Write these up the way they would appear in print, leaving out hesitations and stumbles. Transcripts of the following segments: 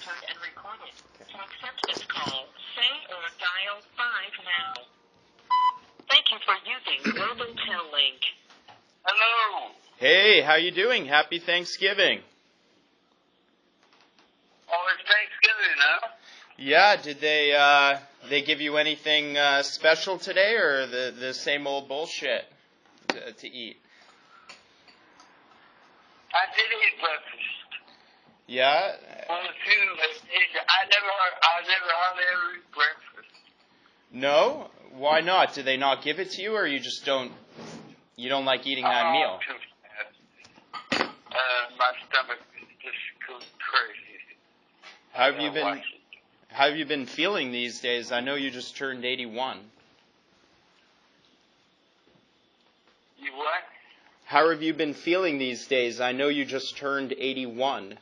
monitored and recorded. To accept this call, say or dial 5 now. Thank you for using Global Tel Link. Hello. Hey, how you doing? Happy Thanksgiving. Oh, it's Thanksgiving, huh? Yeah, did they give you anything special today, or the same old bullshit to eat? I did eat breakfast. Yeah? Well, I never hardly ever eat breakfast. No? Why not? Do they not give it to you, or you just don't like eating that meal? Too bad. My stomach just goes crazy. How have you been feeling these days? I know you just turned 81. You what? How have you been feeling these days? I know you just turned 81.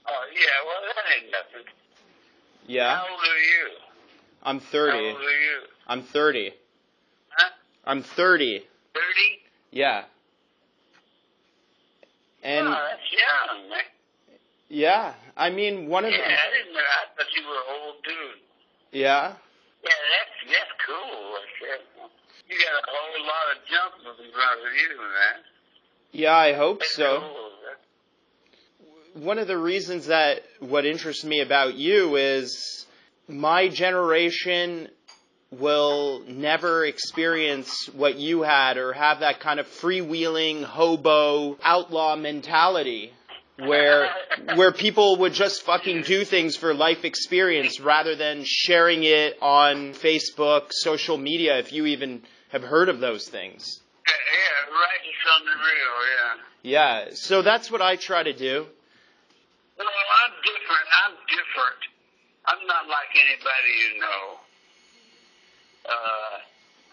Oh, yeah, well, that ain't nothing. Yeah? How old are you? I'm 30. How old are you? I'm 30. Huh? I'm 30. 30? Yeah. And Oh, that's young, man. yeah, I mean, one of the... Yeah, I didn't know. I thought you were an old dude. Yeah? Yeah, that's cool. You got a whole lot of jump in front of you, man. Yeah, I hope That's so. cool. One of the reasons that what interests me about you is my generation will never experience what you had or have that kind of freewheeling, hobo, outlaw mentality where people would just fucking do things for life experience rather than sharing it on Facebook, social media, if you even have heard of those things. Yeah, right, it's on the real, yeah. Yeah, so that's what I try to do. Well, I'm different. I'm not like anybody you know.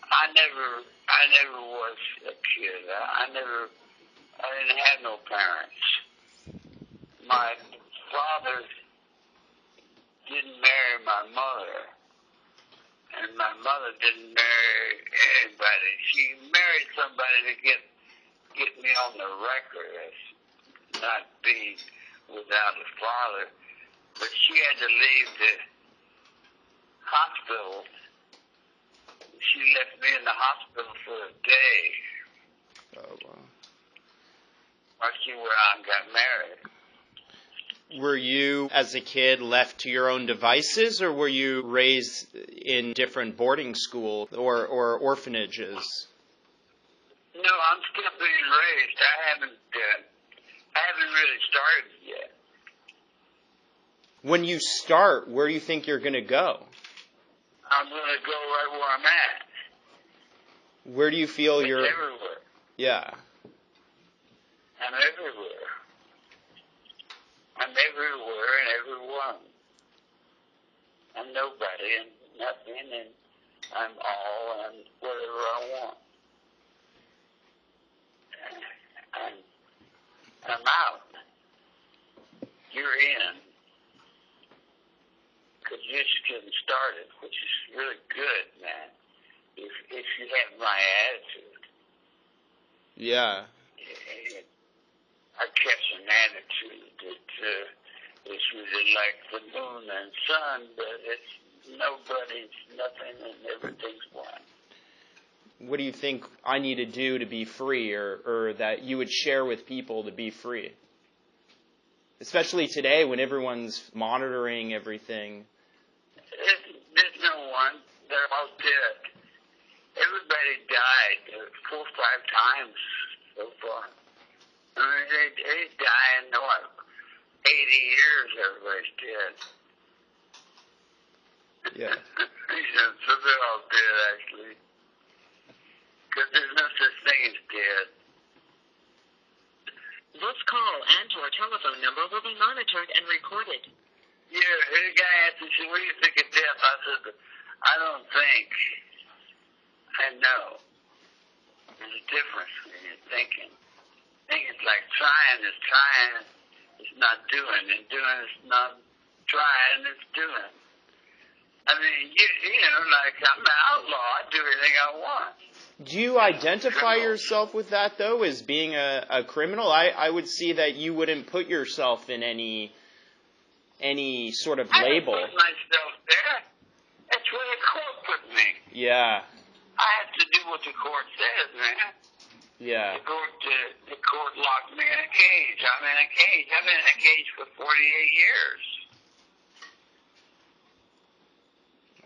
I never was a kid. I didn't have no parents. My father didn't marry my mother, and my mother didn't marry anybody. She married somebody to get me on the record as not being without a father, but she had to leave the hospital. She left me in the hospital for a day Oh, wow. while she went out and got married. Were you, as a kid, left to your own devices, or were you raised in different boarding schools or orphanages? No, I'm still being raised. I haven't really started yet. When you start, where do you think you're going to go? I'm going to go right where I'm at. Where do you feel It's you're... everywhere. Yeah. I'm everywhere. I'm everywhere and everyone. I'm nobody and nothing, and I'm all and whatever I want. I'm out. You're in. Because you're just getting started, which is really good, man. If you have my attitude. Yeah. I catch an attitude that is really like the moon and sun, but it's nobody's nothing and everything's one. What do you think I need to do to be free, or that you would share with people to be free? Especially today when everyone's monitoring everything. There's no one. They're all dead. Everybody died 4 or 5 times so far. I mean, they die in, 80 years, everybody's dead. Yeah. So they're all dead, actually. Because there's no such thing as dead. This call and your telephone number will be monitored and recorded. Yeah, the guy asked me, what do you think of death? I said, I don't think. I know. There's a difference when you're thinking. Thinking's like trying is trying, it's not doing, and doing is not trying, it's doing. I mean, you know, like I'm an outlaw, I do anything I want. Do you identify yourself with that, though, as being a criminal? I would see that you wouldn't put yourself in any sort of label. I put myself there. That's where the court put me. Yeah. I have to do what the court says, man. Yeah. The court locked me in a cage. I'm in a cage. I've been in a cage for 48 years.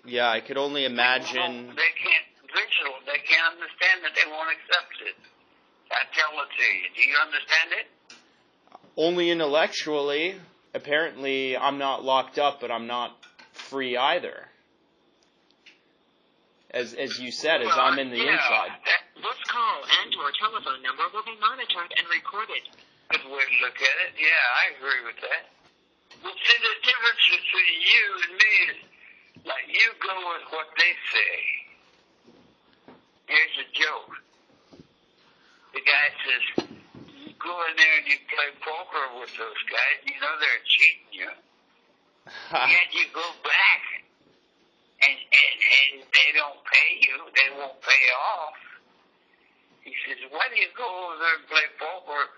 Yeah, I could only imagine. They can't understand it. They won't accept it. I tell it to you. Do you understand it? Only intellectually. Apparently, I'm not locked up, but I'm not free either. As you said, as I'm in the inside. This call and/or telephone number will be monitored and recorded. Good way to look at it. Yeah, I agree with that. Well, see, the difference between you and me is, like, you go with what they say. Here's a joke. The guy says, you go in there and you play poker with those guys, you know they're cheating you. Yet you go back and they don't pay you, they won't pay off. He says, why do you go over there and play poker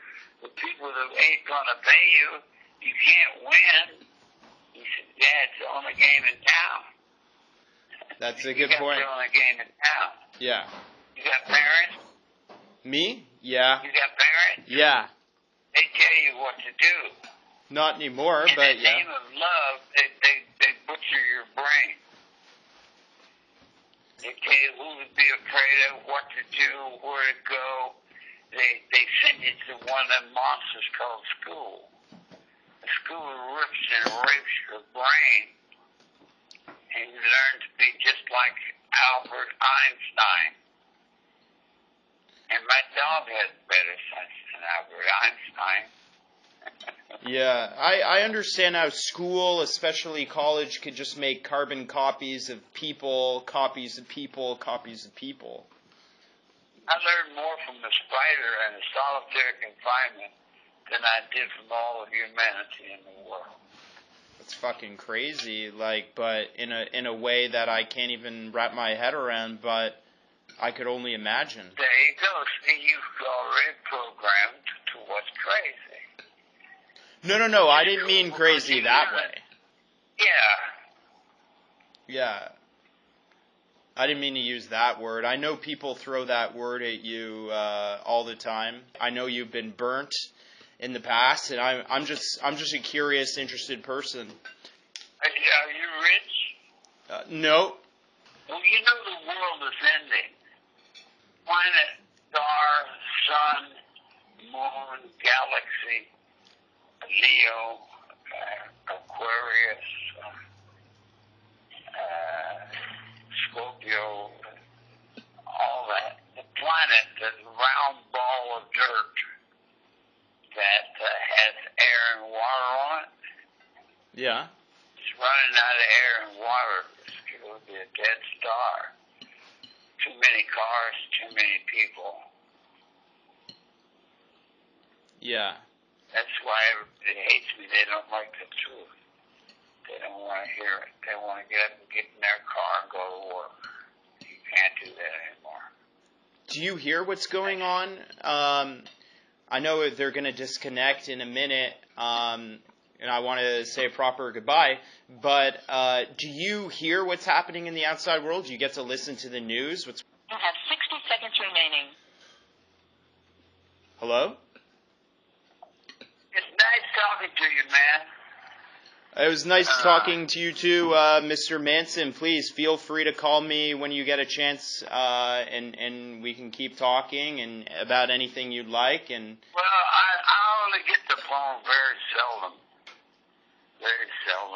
with people that ain't gonna pay you? You can't win. He said, yeah, it's the only game in town. That's a good point. You got the only game in town. Yeah. You got parents? Me? Yeah. You got parents? Yeah. They tell you what to do. Not anymore, In but the name of love, they butcher your brain. They tell you who to be afraid of, what to do, where to go. They send you to one of them monsters called school. The school rips and rapes your brain, and you learn to be just like Albert Einstein. And my dog has better sense than Albert Einstein. yeah, I understand how school, especially college, could just make carbon copies of people, copies of people, copies of people. I learned more from the spider and the solitary confinement than I did from all of humanity in the world. It's fucking crazy, but in a way that I can't even wrap my head around, but I could only imagine. There you go. See, you've already programmed to what's crazy. No, I didn't mean crazy that way. Yeah. Yeah. I didn't mean to use that word. I know people throw that word at you all the time. I know you've been burnt in the past, and I'm just a curious, interested person. Are you rich? No. Well, you know the world is ending. Planet, star, sun, moon, galaxy, Leo, Aquarius, Scorpio, all that. The planet, the round ball of dirt that has air and water on it. Yeah. It's running out of air and water. It would be a dead star. Too many cars, too many people. Yeah. That's why everybody hates me. They don't like the truth. They don't want to hear it. They want to get up and get in their car and go to work. You can't do that anymore. Do you hear what's going on? I know they're going to disconnect in a minute, and I want to say a proper goodbye, but do you hear what's happening in the outside world? Do you get to listen to the news? You have 60 seconds remaining. Hello? It's nice talking to you, man. It was nice talking to you too, Mr. Manson. Please feel free to call me when you get a chance, and we can keep talking and about anything you'd like. And well, I only get the phone very seldom,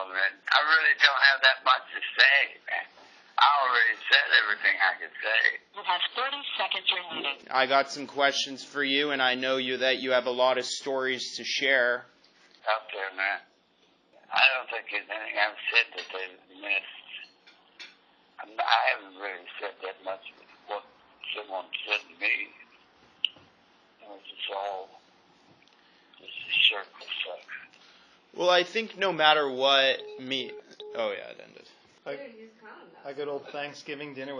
and I really don't have that much to say, man. I already said everything I could say. You have 30 seconds remaining. I got some questions for you, and I know that you have a lot of stories to share. Out there, man. I don't think there's anything I've said that they missed. I haven't really said that much of what someone said to me. It was just a circle suck. Well, I think no matter what, oh yeah, it ended. A good old Thanksgiving dinner with